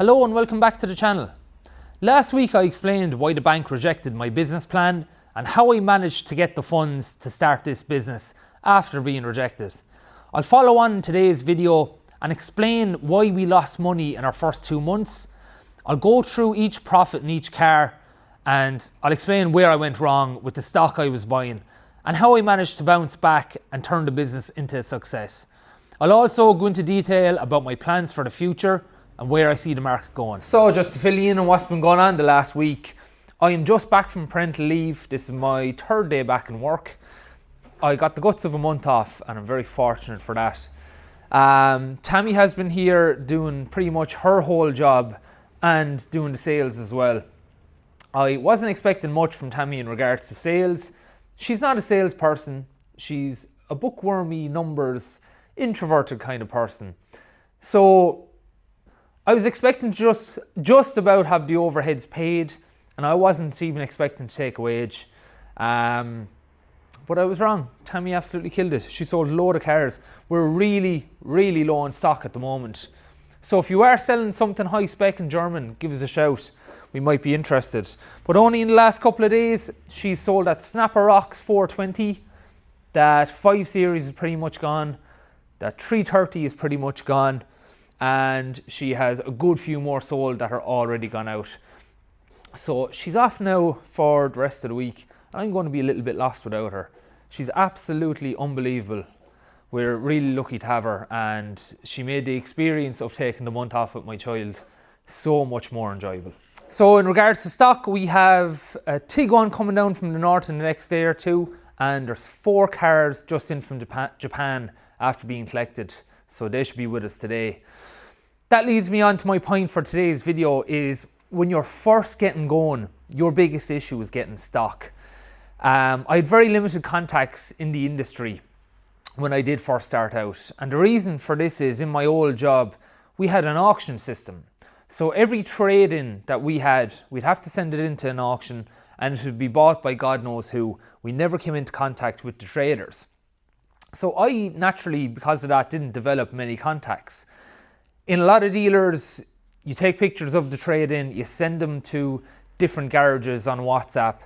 Hello and welcome back to the channel. Last week I explained why the bank rejected my business plan and how I managed to get the funds to start this business after being rejected. I'll follow on in today's video and explain why we lost money in our first 2 months. I'll go through each profit in each car and I'll explain where I went wrong with the stock I was buying and how I managed to bounce back and turn the business into a success. I'll also go into detail about my plans for the future and where I see the market going. So just to fill you in on what's been going on the last week, I am just back from parental leave. This is my 3rd day back in work. I got the guts of a month off and I'm very fortunate for that. Tammy has been here doing pretty much her whole job and doing the sales as well. I wasn't expecting much from Tammy in regards to sales. She's not a salesperson. She's a bookwormy, numbers, introverted kind of person. So I was expecting to just about have the overheads paid, and I wasn't even expecting to take a wage. But I was wrong. Tammy absolutely killed it. She sold a load of cars. We're really, really low in stock at the moment. So if you are selling something high spec in German, give us a shout. We might be interested. But only in the last couple of days, she sold that Snapper Rocks 420. That 5 Series is pretty much gone. That 330 is pretty much gone. And she has a good few more sold that are already gone out. So she's off now for the rest of the week. I'm going to be a little bit lost without her. She's absolutely unbelievable. We're really lucky to have her, and she made the experience of taking the month off with my child so much more enjoyable. So in regards to stock, we have a Tiguan coming down from the north in the next day or two, and there's 4 cars just in from Japan after being collected. So they should be with us today. That leads me on to my point for today's video is when you're first getting going, your biggest issue is getting stock. I had very limited contacts in the industry when I did first start out. And the reason for this is in my old job, we had an auction system. So every trade-in that we had, we'd have to send it into an auction and it would be bought by God knows who. We never came into contact with the traders. So I naturally, because of that, didn't develop many contacts. In a lot of dealers, you take pictures of the trade-in, you send them to different garages on WhatsApp,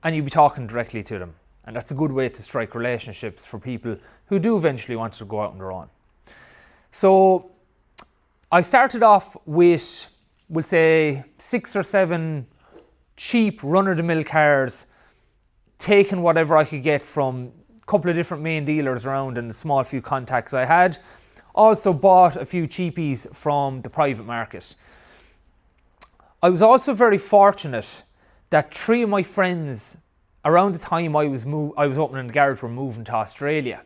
and you'll be talking directly to them. And that's a good way to strike relationships for people who do eventually want to go out on their own. So I started off with, we'll say, 6 or 7 cheap run-of-the-mill cars, taking whatever I could get from couple of different main dealers around and the small few contacts I had. Also bought a few cheapies from the private market. I was also very fortunate that 3 of my friends around the time I was opening the garage were moving to Australia.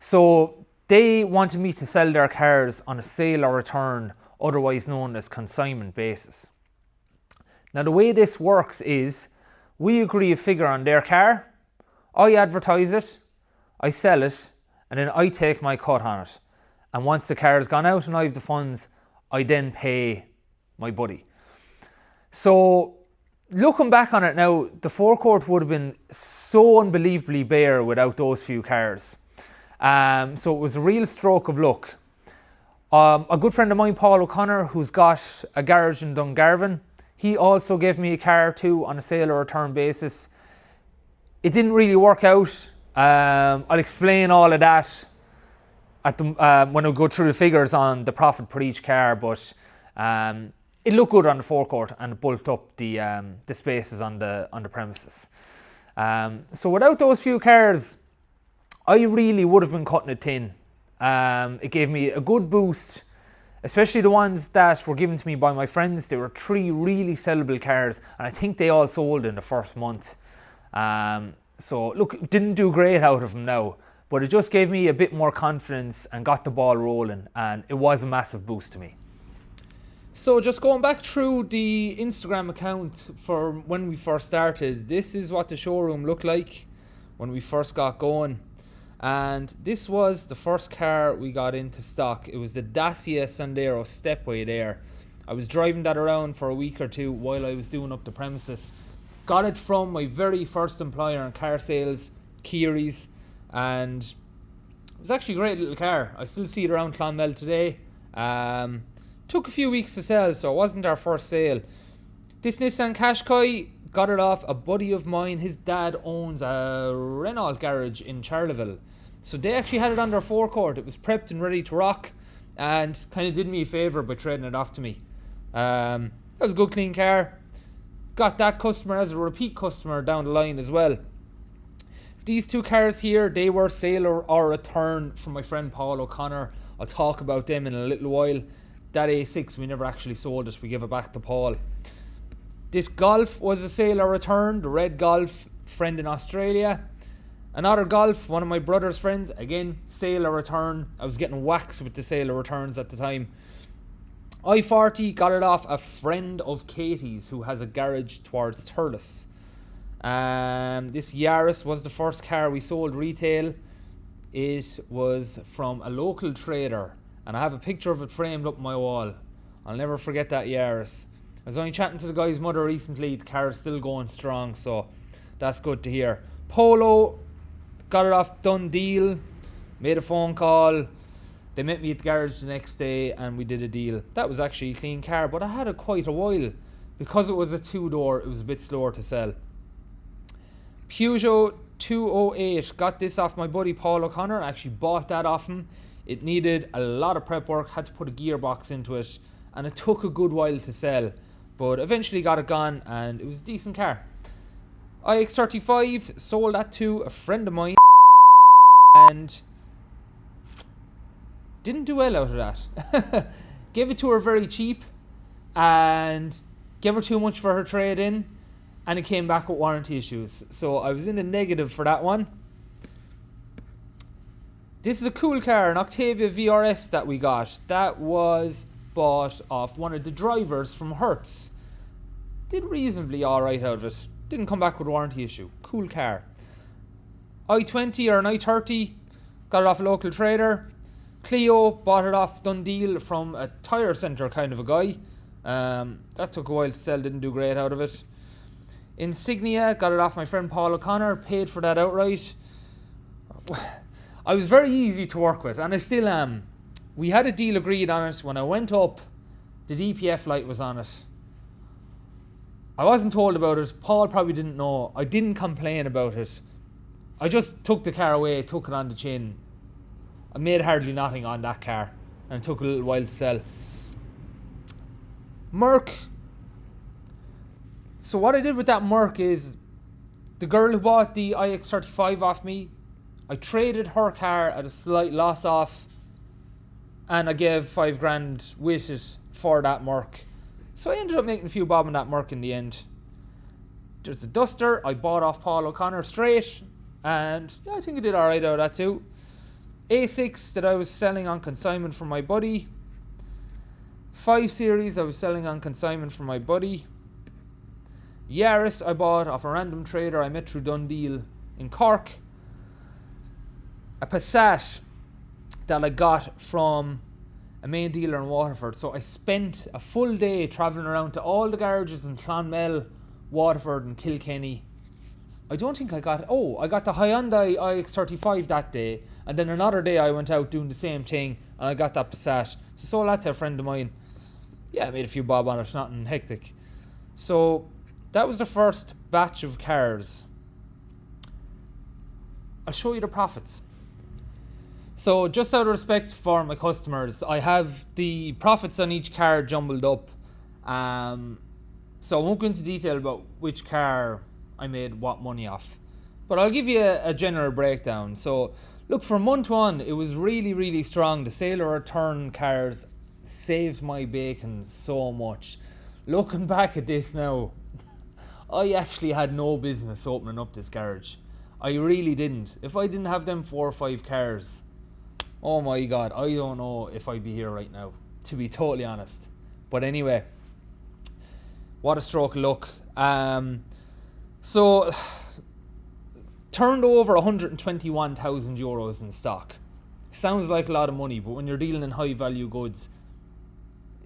So they wanted me to sell their cars on a sale or return, otherwise known as consignment basis. Now the way this works is we agree a figure on their car, I advertise it, I sell it, and then I take my cut on it. And once the car has gone out and I have the funds, I then pay my buddy. So looking back on it now, the forecourt would have been so unbelievably bare without those few cars. So it was a real stroke of luck. A good friend of mine, Paul O'Connor, who's got a garage in Dungarvan, he also gave me a car too on a sale or return basis. It didn't really work out. I'll explain all of that when I go through the figures on the profit per each car, but it looked good on the forecourt and it bulked up the spaces on the premises. So without those few cars, I really would have been cutting it thin. It gave me a good boost, especially the ones that were given to me by my friends. There were 3 really sellable cars and I think they all sold in the first month. So look, didn't do great out of them now, but it just gave me a bit more confidence and got the ball rolling, and it was a massive boost to me. So just going back through the Instagram account for when we first started, this is what the showroom looked like when we first got going. And this was the first car we got into stock. It was the Dacia Sandero Stepway there. I was driving that around for a week or 2 while I was doing up the premises. Got it from my very first employer in car sales, Kiri's, and it was actually a great little car. I still see it around Clonmel today. Took a few weeks to sell, so it wasn't our first sale. This Nissan Qashqai, got it off a buddy of mine. His dad owns a Renault garage in Charleville. So they actually had it on their forecourt. It was prepped and ready to rock, and kind of did me a favour by trading it off to me. That was a good clean car. Got that customer as a repeat customer down the line as well. These two cars here, they were sale or return from my friend Paul O'Connor. I'll talk about them in a little while. That A6, we never actually sold it. We gave it back to Paul. This Golf was a sale or return. The red Golf, friend in Australia. Another Golf, one of my brother's friends. Again, sale or return. I was getting waxed with the sale or returns at the time. I-40, got it off a friend of Katie's who has a garage towards Thurles. This Yaris was the first car we sold retail. It was from a local trader, and I have a picture of it framed up on my wall. I'll never forget that Yaris. I was only chatting to the guy's mother recently. The car is still going strong, so that's good to hear. Polo, got it off done deal. Made a phone call. They met me at the garage the next day and we did a deal. That was actually a clean car, but I had it quite a while. Because it was a two-door, it was a bit slower to sell. Peugeot 208, got this off my buddy Paul O'Connor. I actually bought that off him. It needed a lot of prep work, had to put a gearbox into it, and it took a good while to sell. But eventually got it gone, and it was a decent car. iX35, sold that to a friend of mine, and didn't do well out of that. Gave it to her very cheap, and gave her too much for her trade-in, and it came back with warranty issues. So I was in the negative for that one. This is a cool car, an Octavia VRS that we got. That was bought off one of the drivers from Hertz. Did reasonably alright out of it. Didn't come back with a warranty issue. Cool car. i20 or an i30, got it off a local trader. Clio, bought it off done deal from a tyre centre kind of a guy. That took a while to sell, didn't do great out of it. Insignia, got it off my friend Paul O'Connor, paid for that outright. I was very easy to work with, and I still am. We had a deal agreed on it. When I went up, the DPF light was on it. I wasn't told about it. Paul probably didn't know. I didn't complain about it. I just took the car away, took it on the chin. I made hardly nothing on that car, and it took a little while to sell. Merc. So what I did with that Merc is, the girl who bought the iX35 off me, I traded her car at a slight loss off, and I gave $5,000 with it for that Merc. So I ended up making a few bob on that Merc in the end. There's a Duster I bought off Paul O'Connor straight, and yeah, I think I did alright out of that too. A6 that I was selling on consignment from my buddy. 5 Series I was selling on consignment from my buddy. Yaris I bought off a random trader I met through Dundee in Cork. A Passat that I got from a main dealer in Waterford. So I spent a full day travelling around to all the garages in Clonmel, Waterford and Kilkenny. I don't think I got the Hyundai iX35 that day, and then another day I went out doing the same thing and I got that Passat. So sold that to a friend of mine. Yeah, I made a few bob on it, nothing hectic. So that was the first batch of cars. I'll show you the profits. So just out of respect for my customers, I have the profits on each car jumbled up. So I won't go into detail about which car I made what money off, but I'll give you a general breakdown. So look, for month one, it was really, really strong. The sale or return cars saved my bacon so much. Looking back at this now, I actually had no business opening up this garage. I really didn't. If I didn't have them 4 or 5 cars, oh my God, I don't know if I'd be here right now, to be totally honest. But anyway, what a stroke of luck. So, turned over 121,000 euros in stock. Sounds like a lot of money, but when you're dealing in high value goods,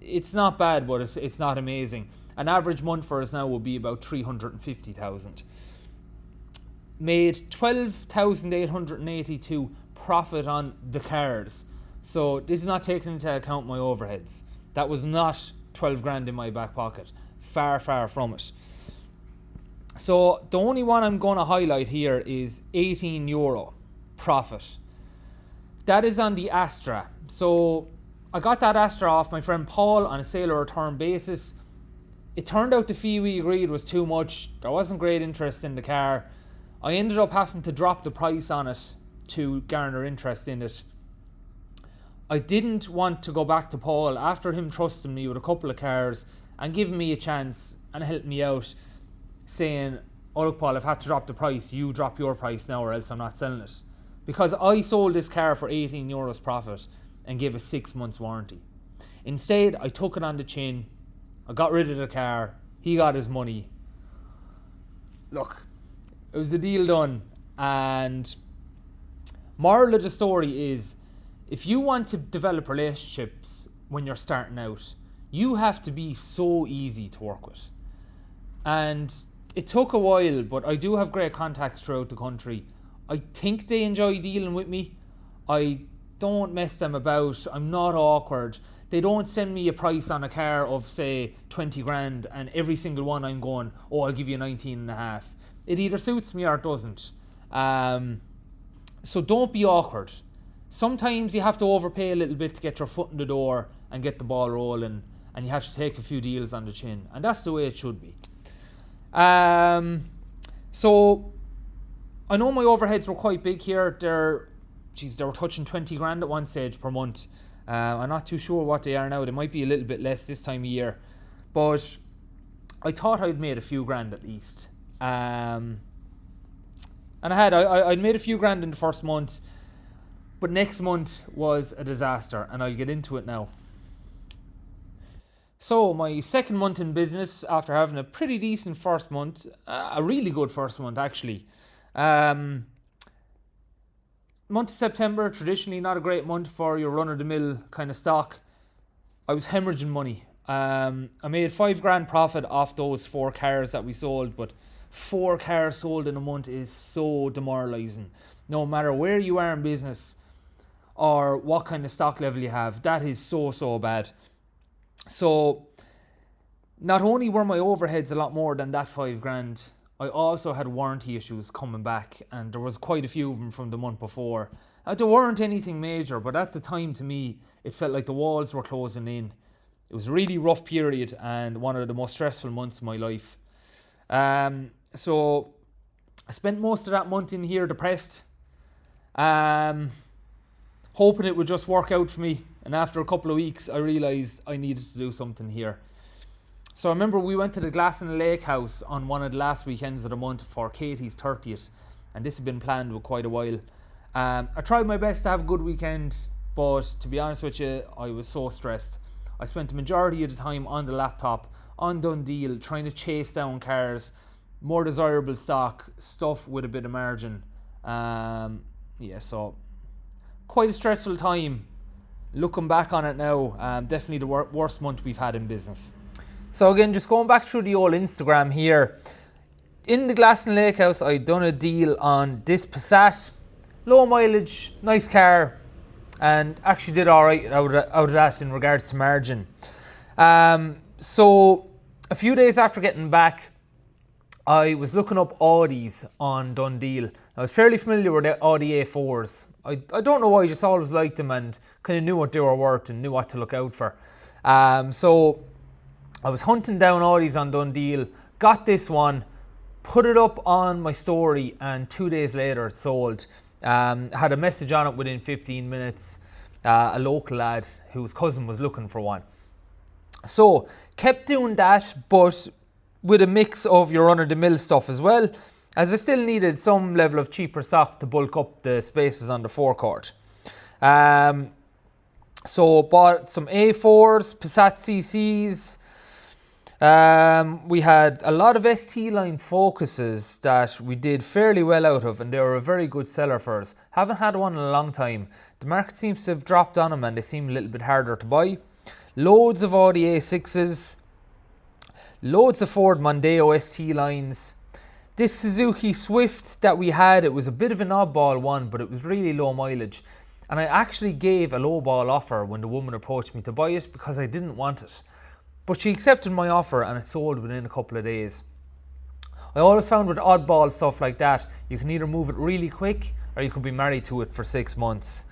it's not bad, but it's not amazing. An average month for us now will be about 350,000. Made 12,882 profit on the cars. So this is not taking into account my overheads. That was not 12 grand in my back pocket. Far, far from it. So the only one I'm going to highlight here is €18 profit. That is on the Astra. So I got that Astra off my friend Paul on a sale or return basis. It turned out the fee we agreed was too much. There wasn't great interest in the car. I ended up having to drop the price on it to garner interest in it. I didn't want to go back to Paul after him trusting me with a couple of cars and giving me a chance and helping me out, saying, oh look Paul, I've had to drop the price, you drop your price now or else I'm not selling it. Because I sold this car for €18 profit and gave a 6 months warranty. Instead, I took it on the chin, I got rid of the car, he got his money. Look, it was a deal done. And moral of the story is, if you want to develop relationships when you're starting out, you have to be so easy to work with. And it took a while, but I do have great contacts throughout the country. I think they enjoy dealing with me. I don't mess them about. I'm not awkward. They don't send me a price on a car of say 20 grand and every single one I'm going, oh, I'll give you 19 and a half. It either suits me or it doesn't. So don't be awkward. Sometimes you have to overpay a little bit to get your foot in the door and get the ball rolling, and you have to take a few deals on the chin, and that's the way it should be. So I know my overheads were quite big here. They were touching 20 grand at one stage per month. I'm not too sure what they are now. They might be a little bit less this time of year, but I thought I'd made a few grand at least. And I'd made a few grand in the first month, but next month was a disaster, and I'll get into it now. So my second month in business, after having a pretty decent first month, a really good first month actually. Month of September, traditionally not a great month for your run-of-the-mill kind of stock. I was hemorrhaging money. I made 5 grand profit off those 4 cars that we sold, but 4 cars sold in a month is so demoralizing. No matter where you are in business or what kind of stock level you have, that is so bad. So not only were my overheads a lot more than that 5 grand, I also had warranty issues coming back, and there was quite a few of them from the month before. There weren't anything major, but at the time to me, it felt like the walls were closing in. It was a really rough period and one of the most stressful months of my life. So I spent most of that month in here depressed, hoping it would just work out for me. And after a couple of weeks, I realised I needed to do something here. So I remember we went to the Glass in the Lake house on one of the last weekends of the month for Katie's 30th. And this had been planned with quite a while. I tried my best to have a good weekend, but to be honest with you, I was so stressed. I spent the majority of the time on the laptop, on Dundee, trying to chase down cars, more desirable stock, stuff with a bit of margin. So quite a stressful time. Looking back on it now, definitely the worst month we've had in business. So again, just going back through the old Instagram here. In the Glass and Lake house, I'd done a deal on this Passat. Low mileage, nice car, and actually did alright out of that in regards to margin. So a few days after getting back, I was looking up Audis on Dundee. I was fairly familiar with the Audi A4s. I don't know why, I just always liked them and kind of knew what they were worth and knew what to look out for. So I was hunting down Audis on Dundee, got this one, put it up on my story, and 2 days later it sold. Had a message on it within 15 minutes, a local lad whose cousin was looking for one. So kept doing that, but with a mix of your run-of-the-mill stuff as well, as I still needed some level of cheaper stock to bulk up the spaces on the forecourt. So bought some A4s, Passat CCs. We had a lot of ST line Focuses that we did fairly well out of, and they were a very good seller for us. Haven't had one in a long time. The market seems to have dropped on them and they seem a little bit harder to buy. Loads of Audi A6s. Loads of Ford Mondeo ST lines. This Suzuki Swift that we had, it was a bit of an oddball one, but it was really low mileage. And I actually gave a lowball offer when the woman approached me to buy it because I didn't want it. But she accepted my offer and it sold within a couple of days. I always found with oddball stuff like that, you can either move it really quick or you could be married to it for 6 months.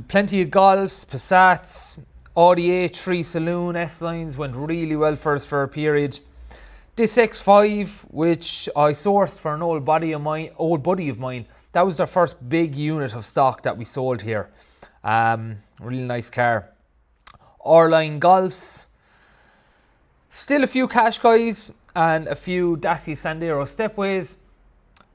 Plenty of Golfs, Passats, Audi A3 Saloon, S-Lines went really well for us for a period. This X5, which I sourced for an old buddy of mine, that was their first big unit of stock that we sold here. Really nice car. R-Line Golfs. Still a few Qashqais and a few Dacia Sandero Stepways.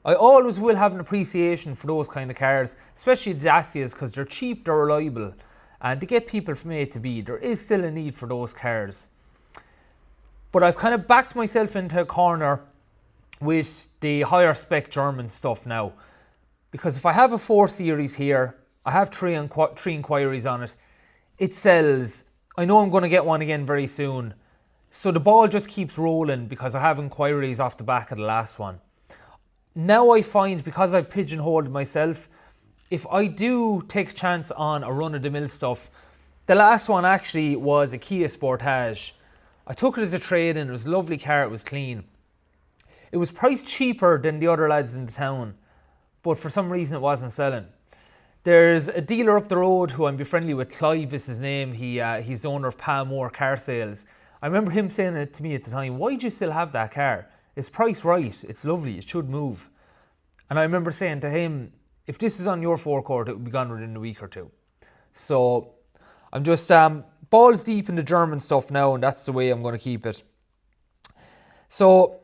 I always will have an appreciation for those kind of cars, especially the Dacias, because they're cheap, they're reliable, and they get people from A to B. There is still a need for those cars. But I've kind of backed myself into a corner with the higher spec German stuff now. Because if I have a 4 Series here, I have three inquiries on it. It sells. I know I'm going to get one again very soon. So the ball just keeps rolling because I have inquiries off the back of the last one. Now I find, because I've pigeonholed myself, if I do take a chance on a run-of-the-mill stuff, the last one actually was a Kia Sportage. I took it as a trade-in. It was a lovely car. It was clean. It was priced cheaper than the other lads in the town, but for some reason it wasn't selling. There's a dealer up the road who I'm friendly with. Clive is his name. He's the owner of Palmore Car Sales. I remember him saying it to me at the time, why do you still have that car? It's priced right. It's lovely. It should move. And I remember saying to him, if this is on your forecourt, it would be gone within a week or two. So I'm just balls deep in the German stuff now, and that's the way I'm going to keep it. So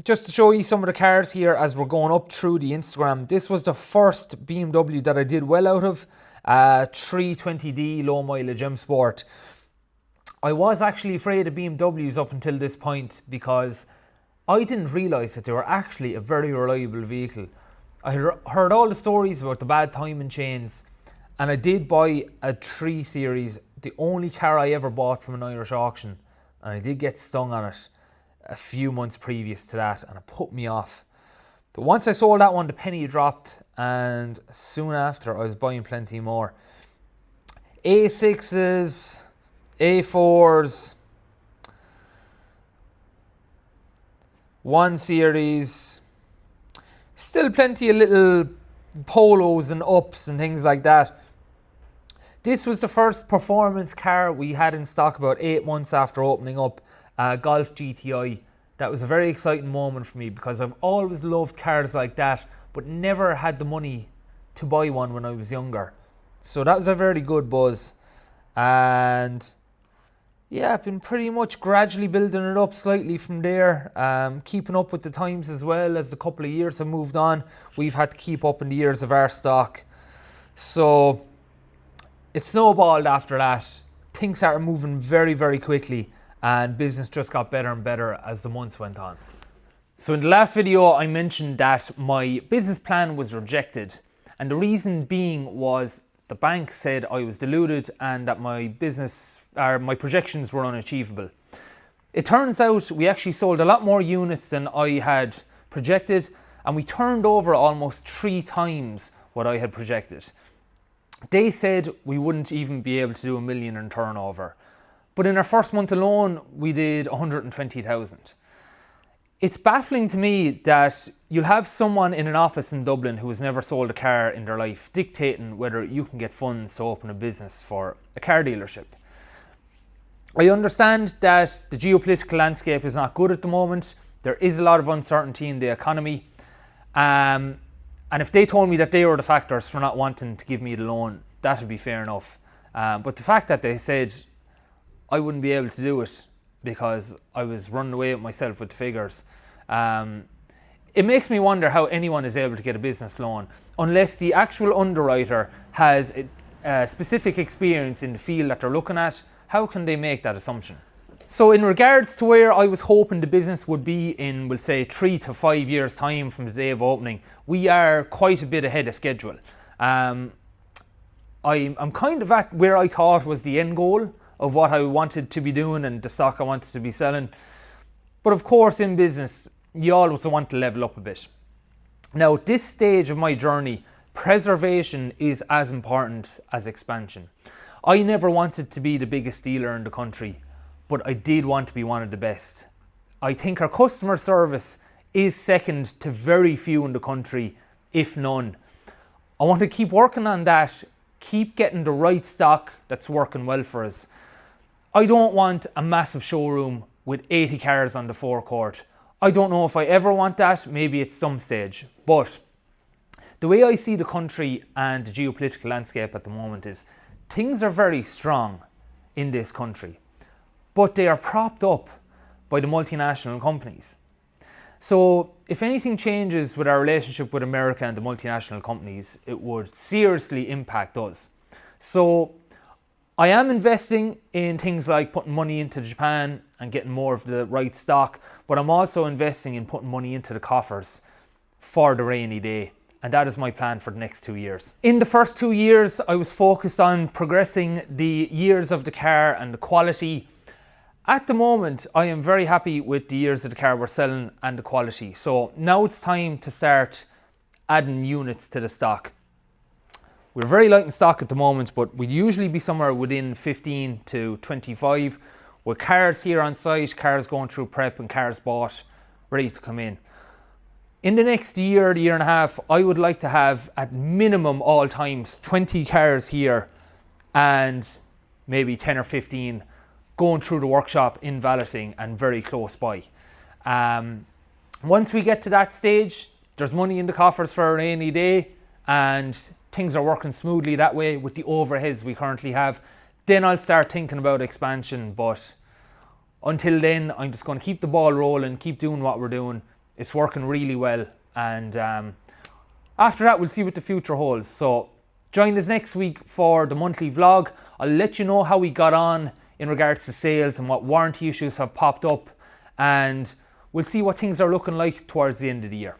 just to show you some of the cars here as we're going up through the Instagram, this was the first BMW that I did well out of, 320D low mileage M Sport. I was actually afraid of BMWs up until this point because I didn't realise that they were actually a very reliable vehicle. I heard all the stories about the bad timing chains, and I did buy a 3 Series, the only car I ever bought from an Irish auction, and I did get stung on it a few months previous to that, and it put me off. But once I sold that one, the penny dropped, and soon after I was buying plenty more. A6s, A4s, 1 Series, still plenty of little Polos and Ups and things like that. This was the first performance car we had in stock about 8 months after opening up, Golf GTI. That was a very exciting moment for me because I've always loved cars like that, but never had the money to buy one when I was younger. So that was a very good buzz. And yeah, I've been pretty much gradually building it up slightly from there, keeping up with the times as well. As a couple of years have moved on, we've had to keep up in the years of our stock. So it snowballed after that. Things started moving very, very quickly, and business just got better and better as the months went on. So in the last video, I mentioned that my business plan was rejected, and the reason being was the bank said I was deluded and that my projections were unachievable. It turns out we actually sold a lot more units than I had projected, and we turned over almost 3 times what I had projected. They said we wouldn't even be able to do 1 million in turnover. But in our first month alone, we did 120,000. It's baffling to me that you'll have someone in an office in Dublin who has never sold a car in their life dictating whether you can get funds to open a business for a car dealership. I understand that the geopolitical landscape is not good at the moment. There is a lot of uncertainty in the economy. And if they told me that they were the factors for not wanting to give me the loan, that would be fair enough. But the fact that they said I wouldn't be able to do it because I was running away with myself with the figures, it makes me wonder how anyone is able to get a business loan unless the actual underwriter has a specific experience in the field that they're looking at. How can they make that assumption? So in regards to where I was hoping the business would be in, we'll say 3 to 5 years time from the day of opening, we are quite a bit ahead of schedule. I'm kind of at where I thought was the end goal of what I wanted to be doing and the stock I wanted to be selling. But of course in business, you always want to level up a bit. Now at this stage of my journey, preservation is as important as expansion. I never wanted to be the biggest dealer in the country, but I did want to be one of the best. I think our customer service is second to very few in the country, if none. I want to keep working on that, keep getting the right stock that's working well for us. I don't want a massive showroom with 80 cars on the forecourt. I don't know if I ever want that, maybe at some stage. But the way I see the country and the geopolitical landscape at the moment is things are very strong in this country, but they are propped up by the multinational companies. So if anything changes with our relationship with America and the multinational companies, it would seriously impact us. So I am investing in things like putting money into Japan and getting more of the right stock, but I'm also investing in putting money into the coffers for the rainy day. And that is my plan for the next 2 years. In the first 2 years, I was focused on progressing the years of the car and the quality. At the moment, I am very happy with the years of the car we're selling and the quality. So now it's time to start adding units to the stock. We're very light in stock at the moment, but we'd usually be somewhere within 15 to 25 with cars here on site, cars going through prep and cars bought, ready to come in. In the next year and a half, I would like to have at minimum all times 20 cars here and maybe 10 or 15 going through the workshop in valeting and very close by. Once we get to that stage, there's money in the coffers for a rainy day and things are working smoothly that way with the overheads we currently have, then I'll start thinking about expansion. But until then, I'm just going to keep the ball rolling, keep doing what we're doing. It's working really well, and after that we'll see what the future holds. So join us next week for the monthly vlog. I'll let you know how we got on in regards to sales and what warranty issues have popped up, and we'll see what things are looking like towards the end of the year.